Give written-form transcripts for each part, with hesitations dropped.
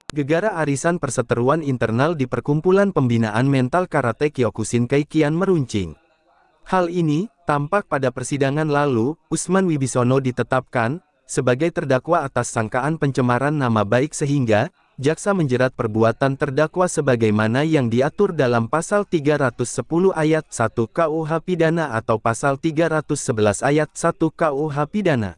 Gegara arisan perseteruan internal di Perkumpulan Pembinaan Mental Karate Kyokushinkai kian meruncing. Hal ini tampak pada persidangan lalu. Usman Wibisono ditetapkan sebagai terdakwa atas sangkaan pencemaran nama baik sehingga jaksa menjerat perbuatan terdakwa sebagaimana yang diatur dalam pasal 310 ayat 1 KUH Pidana atau pasal 311 ayat 1 KUH Pidana.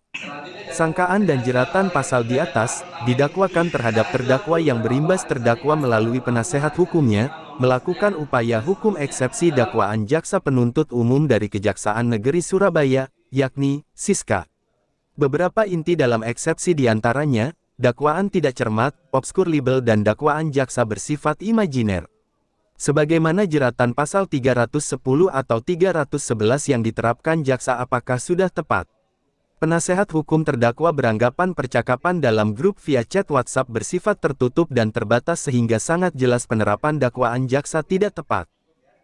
Sangkaan dan jeratan pasal di atas didakwakan terhadap terdakwa yang berimbas terdakwa melalui penasehat hukumnya melakukan upaya hukum eksepsi dakwaan jaksa penuntut umum dari Kejaksaan Negeri Surabaya, yakni Siska. Beberapa inti dalam eksepsi diantaranya, dakwaan tidak cermat, obskur libel dan dakwaan jaksa bersifat imajiner. Sebagaimana jeratan pasal 310 atau 311 yang diterapkan jaksa apakah sudah tepat? Penasehat hukum terdakwa beranggapan percakapan dalam grup via chat WhatsApp bersifat tertutup dan terbatas sehingga sangat jelas penerapan dakwaan jaksa tidak tepat.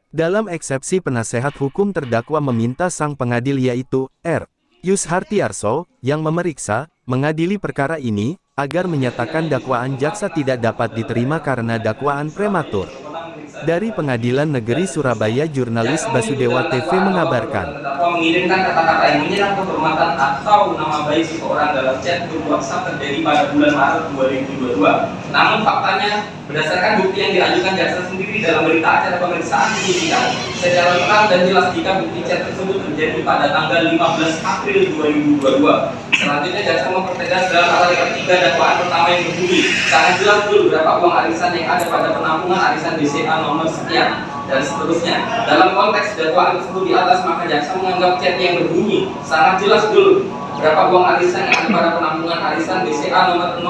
Dalam eksepsi penasehat hukum terdakwa meminta sang pengadil yaitu R. Yushartiarso, yang memeriksa, mengadili perkara ini, agar menyatakan dakwaan jaksa tidak dapat diterima karena dakwaan prematur. Dari Pengadilan Negeri Surabaya, jurnalis Basudewa TV mengabarkan. Mengirimkan kata-kata yang menyerang kehormatan atau nama baik seseorang dalam chat grup WhatsApp terjadi pada bulan Maret 2022. Namun faktanya, berdasarkan bukti yang diajukan jaksa sendiri dalam berita acara pemeriksaan penyidikan, secara terang dan jelas jika bukti chat tersebut terjadi pada tanggal 15 April 2022. Selanjutnya jaksa mempertegas dalam pasal 3 dakwaan pertama yang berbunyi, sangat jelas dulu berapa uang arisan yang ada pada penampungan arisan BCA nomor sekian dan seterusnya. Dalam konteks dakwaan tersebut di atas, maka jaksa menganggap chat yang berbunyi sangat jelas dulu berapa uang arisan yang ada pada penampungan arisan BCA nomor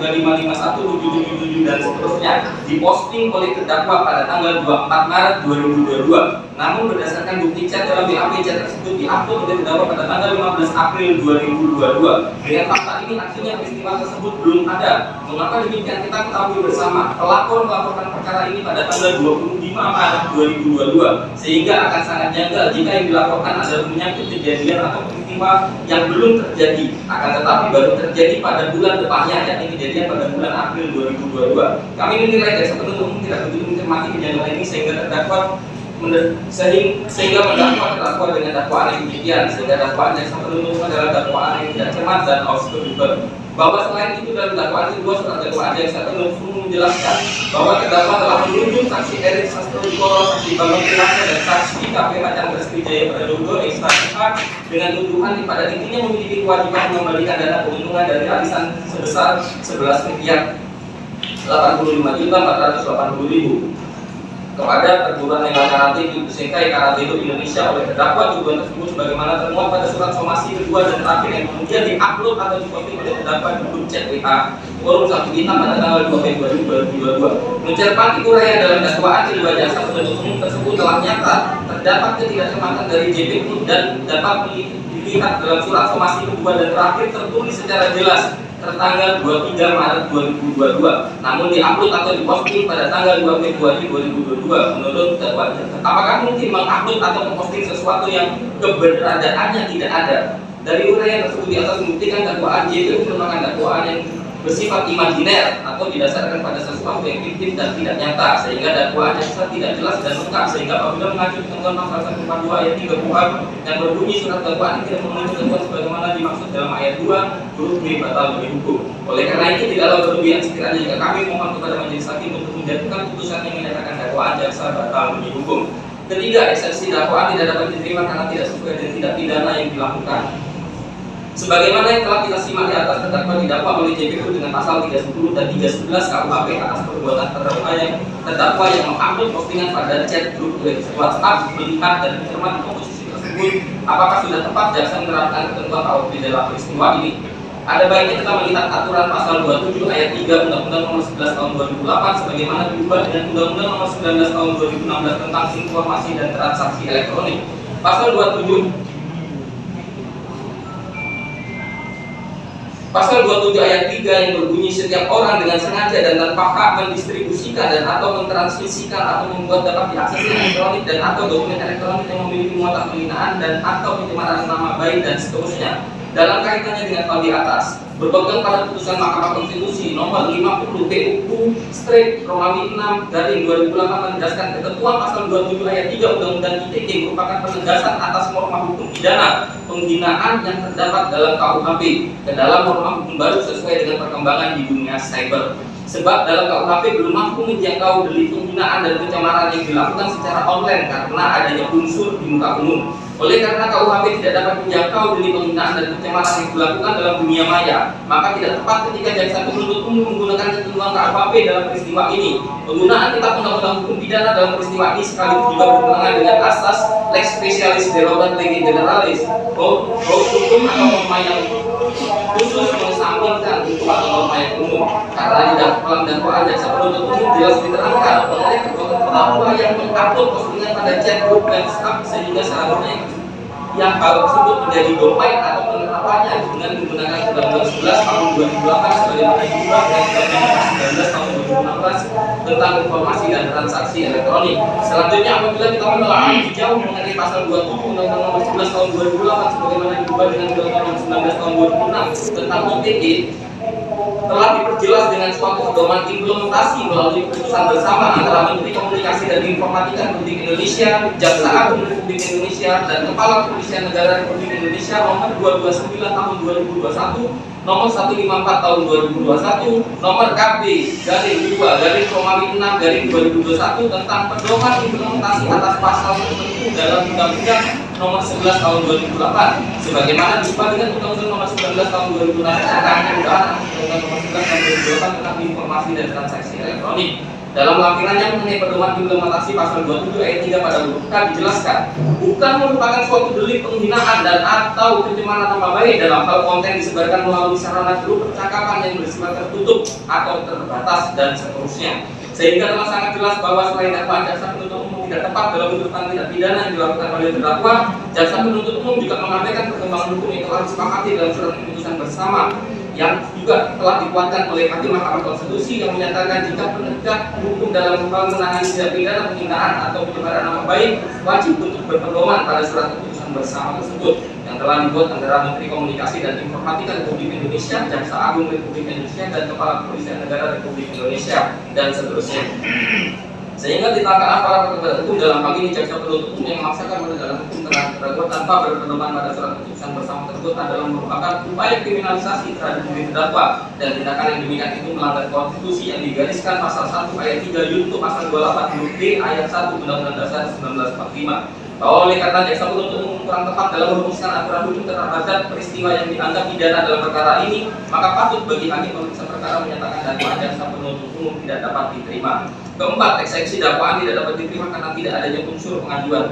0883551777 dan seterusnya diposting oleh terdakwa pada tanggal 24 Maret 2022. Namun berdasarkan bukti chat dalam BAP, chat tersebut diupload oleh terdakwa pada tanggal 15 April 2022. Dengan fakta ini artinya peristiwa tersebut belum ada. Mengapa demikian? Kita ketahui bersama pelapor melaporkan perkara ini pada tanggal 25 Maret 2022, sehingga akan sangat janggal jika yang dilaporkan adalah menyangkut kejadian atau peristiwa yang belum terjadi, akan tetapi baru terjadi pada bulan depannya, yakni kejadian pada bulan April 2022. Kami menilai jaksa penuntut umum tidak begitu mencermati kejanggalan ini sehingga terdakwa mendakwa terdakwa dengan dakwaan yang demikian, sehingga dakwaan jaksa penuntut umum adalah dakwaan yang tidak cermat dan obskur. Bahwa selain itu dalam dakwaan kedua surat dakwaan jaksa penuntut umum menjelaskan bahwa terdakwa telah menunjuk saksi Erik Sastrodikoro, saksi Bambang Pirasa dan saksi KPK Chandra Srijaya Pradogo dengan tuduhan pada intinya memiliki kewajiban mengembalikan dana keuntungan dari arisan sebesar 11 miliar 85.480.000 kepada perguruan legal karate Kyokushinkai Karate Do Indonesia oleh terdakwa. Tuduhan tersebut sebagaimana termuat pada surat somasi kedua dan terakhir yang kemudian diupload atau diposting oleh terdakwa di grup chat WA forum 1 Bintang pada tanggal 2 Februari 2022. Mencermati uraian dalam dakwaan, kedua jaksa penuntut umum tersebut telah nyata terdapat ketidakcermatan dari JPU dan dapat dilihat dalam surat somasi kedua dan terakhir tertulis secara jelas tertanggal 23 Maret 2022, namun diupload atau diposting pada tanggal 2 Februari 2022. Menurut terdakwa, apakah mungkin mengupload atau memposting sesuatu yang keberadaannya tidak ada? Dari uraian tersebut di atas membuktikan dakwaan JPU merupakan dakwaan yang bersifat imajiner atau didasarkan pada sesuatu yang fiktif dan tidak nyata, sehingga dakwaan jaksa tidak jelas dan lengkap, sehingga apabila mengacu ketentuan pasal 142 ayat 3 KUHP yang berbunyi surat dakwaan tidak memenuhi ketentuan sebagaimana dimaksud dalam ayat 2 huruf B batal demi hukum. Oleh karena itu tidaklah berlebihan sekiranya jika kami mohon kepada majelis hakim untuk menjatuhkan putusan yang menyatakan dakwaan jaksa batal demi hukum. Ketiga, eksepsi dakwaan tidak dapat diterima karena tidak sesuai dengan tindak pidana yang dilakukan. Sebagaimana yang telah kita simak di atas, terdakwa didakwa oleh JPU dengan pasal 310 dan 311 KUHP atas perbuatan terdakwa yang mengupload postingan pada chat grup WhatsApp. Melihat dan mencermati komposisi tersebut, apakah sudah tepat jaksa menerapkan ketentuan KUHP dalam peristiwa ini? Ada baiknya kita melihat aturan pasal 27 ayat 3 Undang-Undang Nomor 11 Tahun 2008 sebagaimana diubah dengan Undang-Undang Nomor 19 Tahun 2016 tentang informasi dan transaksi elektronik. Pasal 27 ayat 3 yang berbunyi setiap orang dengan sengaja dan tanpa hak mendistribusikan dan atau mentransmisikan atau membuat dapat diakses elektronik dan atau dokumen elektronik yang memiliki muatan penghinaan dan atau pencemaran nama baik dan seterusnya Dalam kaitannya dengan hal di atas, berpegang pada putusan Mahkamah Konstitusi nomor 50 PUU/Romawi 6/2008 menjelaskan ketentuan pasal 27 ayat 3 Undang-Undang ITE merupakan penegasan atas norma hukum pidana penghinaan yang terdapat dalam KUHP ke dalam norma hukum baru sesuai dengan perkembangan di dunia cyber. Sebab dalam KUHP belum mampu menjangkau delik penghinaan dan pencemaran yang dilakukan secara online karena adanya unsur di muka umum. Oleh karena KUHP tidak dapat menjangkau delik penghinaan dan pencemaran yang dilakukan dalam dunia maya, maka tidak tepat ketika jaksa penuntut umum menggunakan ketentuan KUHP dalam peristiwa ini. Penggunaan kitab undang-undang hukum pidana dalam peristiwa ini sekaligus juga bertentangan dengan asas lex specialis derogat lege generalis, bahwa hukum atau norma yang khusus mengesampingkan hukum atau norma yang umum. Karena di dalam dakwaan jaksa penuntut umum jelas diterangkan mengenai perbuatan terdakwa yang mengupload postingan pada chat grup dan staff sehingga seharusnya yang hal tersebut menjadi domain atau penerapannya dengan menggunakan Undang-Undang 11 tahun 2008 sebagaimana diubah dan Undang-Undang 19 tahun 2016 tentang informasi dan transaksi elektronik. Selanjutnya, apabila kita menelaah lebih jauh mengenai pasal 27 Undang-Undang nomor 11 tahun 2008 sebagaimana diubah dengan Undang-Undang nomor 19 tahun 2006 tentang ITE, telah diperjelas dengan suatu pedoman implementasi melalui keputusan bersama antara Menteri Komunikasi dan Informatika Republik Indonesia, Jaksa Agung Republik Indonesia, dan Kepala Kepolisian Negara Republik Indonesia nomor 229 tahun 2021, nomor 154 tahun 2021, nomor KB/2/Romawi 6/2021 tentang pedoman implementasi atas pasal tertentu dalam Undang-Undang nomor 11 tahun 2008 sebagaimana diubah dengan Undang-Undang nomor 19 tahun 2006 tentang penggunaan Undang-Undang nomor 11 tahun 2008 tentang informasi dan transaksi elektronik. Dalam lampirannya mengenai pedoman implementasi pasal 27 ayat 3 pada huruf K dijelaskan, bukan merupakan suatu delik penghinaan dan atau pencemaran nama baik dalam hal konten disebarkan melalui sarana grup percakapan yang bersifat tertutup atau terbatas dan seterusnya. Sehingga telah sangat jelas bahwa selain dakwaan jaksa penuntut umum tidak tepat dalam menentukan tindak pidana yang dilakukan oleh terdakwa, jaksa penuntut umum juga mengabaikan perkembangan hukum yang telah disepakati dalam surat keputusan bersama yang juga telah dikuatkan oleh Hakim Mahkamah Konstitusi yang menyatakan jika penegak hukum dalam hal menangani tindak pidana penghinaan atau pencemaran nama baik wajib untuk berpedoman pada surat keputusan bersama tersebut yang telah dibuat antara Menteri Komunikasi dan Informatika Republik Indonesia, Jaksa Agung Republik Indonesia, dan Kepala Kepolisian Negara Republik Indonesia dan seterusnya. Sehingga ditangkap para penegak hukum dalam hal ini jaksa penuntut umum yang memaksakan penegakan hukum terhadap terdakwa tanpa berpedoman pada surat keputusan bersama tersebut adalah merupakan upaya kriminalisasi terhadap diri terdakwa dan tindakan yang demikian itu melanggar konstitusi yang digariskan pasal 1 ayat 3 yunto pasal 28 huruf B ayat 1 Undang-Undang Dasar 1945. Bahwa oleh karena jaksa penuntut umum kurang tepat dalam merumuskan aturan hukum terhadap peristiwa yang dianggap pidana dalam perkara ini, maka patut bagi hakim pemeriksa perkara menyatakan dakwaan jaksa penuntut umum tidak dapat diterima. Keempat, eksepsi dakwaan tidak dapat diterima karena tidak adanya unsur pengaduan.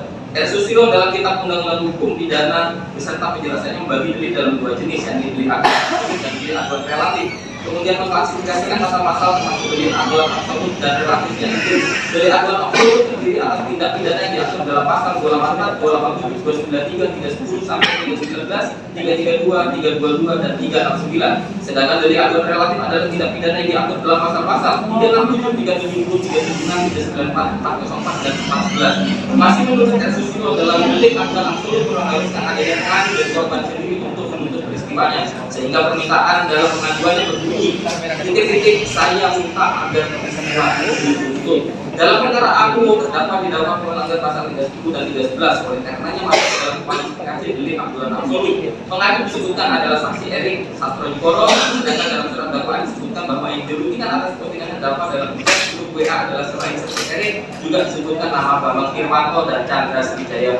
Susilo dalam kitab undang-undang hukum pidana beserta penjelasannya membagi delik dalam dua jenis, yakni delik aduan dan delik aduan relatif. Kemudian mengklasifikasikan pasal-pasal termasuk delik aduan absolut dan relatif, yaitu delik aduan absolut terdiri atas tindak pidana yang diatur dalam pasal 284, 287, 293, 310 sampai 319, 332, 322 dan 369. Sedangkan delik aduan relatif adalah tindak pidana yang diatur dalam pasal-pasal 367, 370, 394, 404 dan 411. Masih menurut Susilo dalam delik aduan absolut mengharuskan adanya pengadu dan korban sendiri untuk menuntut peristiwanya, sehingga permintaan dalam pengaduannya berbunyi titik-titik saya minta agar peristiwa dituntut. Dalam perkara aku terdakwa didakwa melanggar pasal 30 dan 311, oleh karenanya masuk dalam kualifikasi delik aduan absolut. Pengadu disebutkan adalah saksi Erik Sastronegoro, sedangkan dalam surat dakwaan disebutkan bahwa yang dirugikan atas postingan terdakwa dalam grup WA adalah selain saksi Erik juga disebutkan nama Bambang Irwanto dan Chandra Srijaya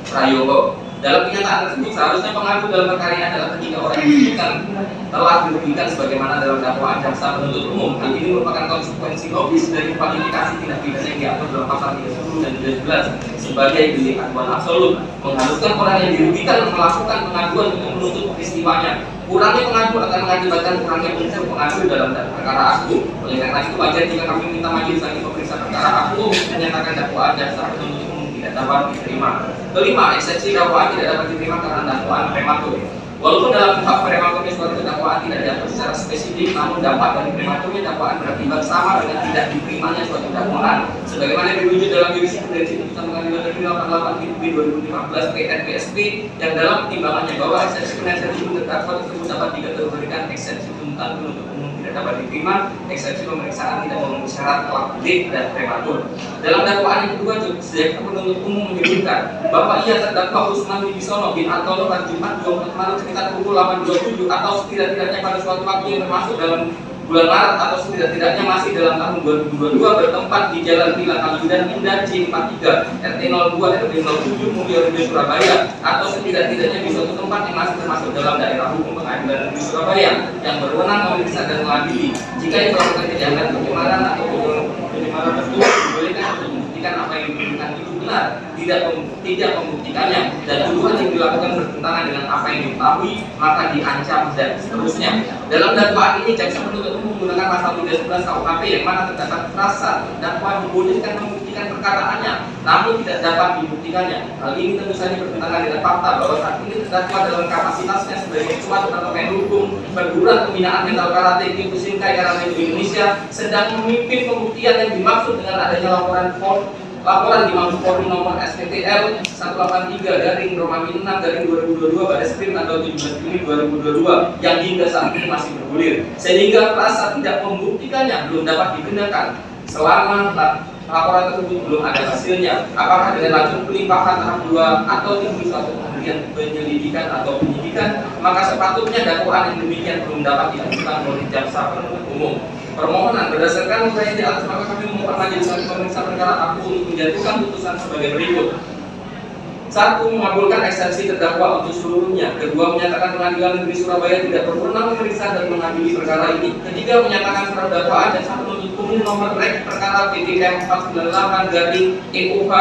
Prayogo. Dalam kenyataan tersebut seharusnya pengadu dalam perkara ini adalah ketiga orang yang disebutkan telah dirugikan sebagaimana dalam dakwaan jaksa penuntut umum. Hal ini merupakan konsekuensi logis dari kualifikasi tindak pidana yang diatur dalam pasal 30 dan 13 sebagai delik aduan absolut, mengharuskan orang yang dirugikan melakukan pengaduan untuk menuntut peristiwanya. Kurangnya pengadu akan mengakibatkan kurangnya unsur pengadu dalam perkara aku. Oleh karena itu wajar jika kami minta majelis hakim pemeriksa perkara aku menyatakan dakwaan jaksa penuntut umum tidak dapat diterima. Kelima, eksepsi dakwaan tidak dapat diterima karena dakwaan prematur. Walaupun dalam hak prematurnya suatu dakwaan tidak diatur secara spesifik, namun dampak dari prematurnya dakwaan berakibat sama dengan tidak diterimanya suatu dakwaan. Sebagaimana dirujuk dalam jurisprudensi putusan Pengadilan Negeri 88/2015 PN/PSP yang dalam pertimbangannya bahwa eksepsi penasihat hukum terdakwa tersebut dapat dikategorikan eksepsi tuntutan penuntut umum tidak dapat diterima, eksepsi pemeriksaan tidak memenuhi syarat late dan prematur. Dalam dakwaan yang kedua, jaksa penuntut umum menyebutkan bahwa ia terdakwa Usman Wibisono bin Antono pada Jumat 24 Maret sekitar pukul 8.27 atau setidak-tidaknya pada suatu waktu yang termasuk dalam bulan Maret atau setidak-tidaknya masih dalam tahun 2022 bertempat di Jalan Villa Kaludan Indah C43 RT 02 RT 07 Mulyorejo Surabaya atau setidak-tidaknya di suatu tempat yang masih termasuk dalam daerah hukum Pengadilan Negeri Surabaya yang berwenang memeriksa dan mengadili. Jika yang melakukan kejahatan pencemaran atau pencemaran tersebut dibolehkan untuk membuktikan apa yang dituduhkan itu benar, tidak membuktikannya, dan tuduhan yang dilakukan bertentangan dengan apa yang diketahui, maka diancam dan seterusnya. Dalam dakwaan ini jaksa penuntut umum menggunakan pasal 311 KUHP yang mana terdapat frasa terdakwa dibolehkan membuktikan perkataannya, namun tidak dapat dibuktikannya. Hal ini tentu saja bertentangan dengan fakta bahwa saat ini terdakwa dalam kapasitasnya sebagai ketua Departemen Hukum Perguruan Pembinaan Mental Karate Kyokushinkai Karate Indonesia sedang memimpin pembuktian yang dimaksud dengan adanya laporan di Mabes Polri nomor SPTL 183/6/2022 pada Sprint tanggal 17 Juni 2022 yang hingga saat ini masih bergulir, sehingga frasa tidak membuktikannya belum dapat digunakan selama laporan tersebut belum ada hasilnya. Apakah dengan lanjut pelimpahan tahap 2 atau timbul suatu pemberian penyelidikan atau penyidikan, maka sepatutnya dakwaan yang demikian belum dapat diajukan oleh jaksa penuntut umum. Permohonan berdasarkan uraian di atas, maka kami memohon majelis hakim pemeriksa perkara aku untuk menjatuhkan putusan sebagai berikut. 1. Mengabulkan eksepsi terdakwa untuk seluruhnya. 2. Menyatakan Pengadilan Negeri Surabaya tidak berwenang memeriksa dan mengadili perkara ini. 3. Menyatakan surat dakwaan dan satu penuntut umum nomor rek perkara PTM 498/EUH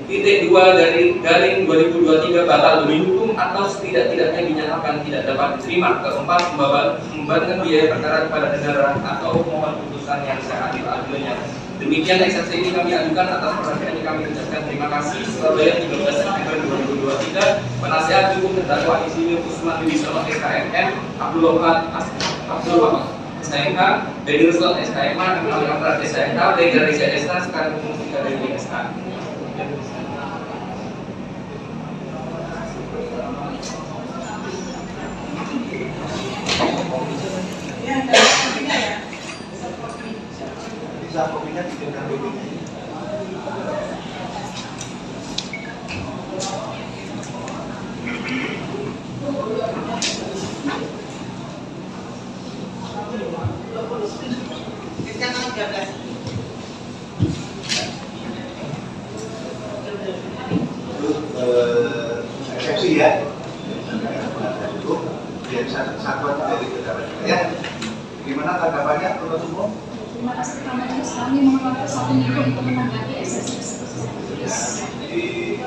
titik 2/2023 batal demi hukum atau setidak-tidaknya dinyatakan tidak dapat diterima. 4. Membebankan biaya perkara kepada negara atau mohon putusan yang seadil-adilnya. Demikian eksepsi ini kami ajukan atas perhatiannya kami ucapkan terima kasih. Surabaya 13 September 2023. Penasihat hukum terdakwa Insinyur Usman Wibisono SKMM, Abdul Wahab SKMK, Bedi Ruslan SKMA, Ali Amran SKMK, Dega Reza SK, sekarang Mustika Dewi SK. Bisa kopinya dikirimkan dulu. Eksepsi ya, itu biar satuan dari negara ya. Gimana tanggapannya menurut umum? Terima kasih Pak Majelis, kami mengeluarkan 1 minggu untuk menanggapi eksepsi tersebut. Jadi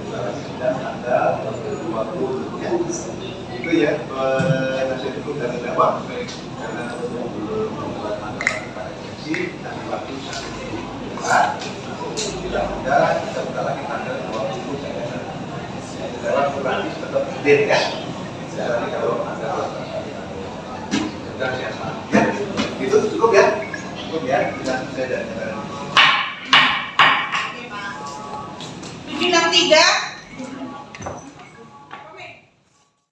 dari sidang tanggal 20 ya. Itu ya penasihat hukum dan terdakwa karena belum membuat tanggapan tentang eksepsi dan waktu saat ini tidak kita buka lagi tanggal 20 dalam kurang tetap update ya.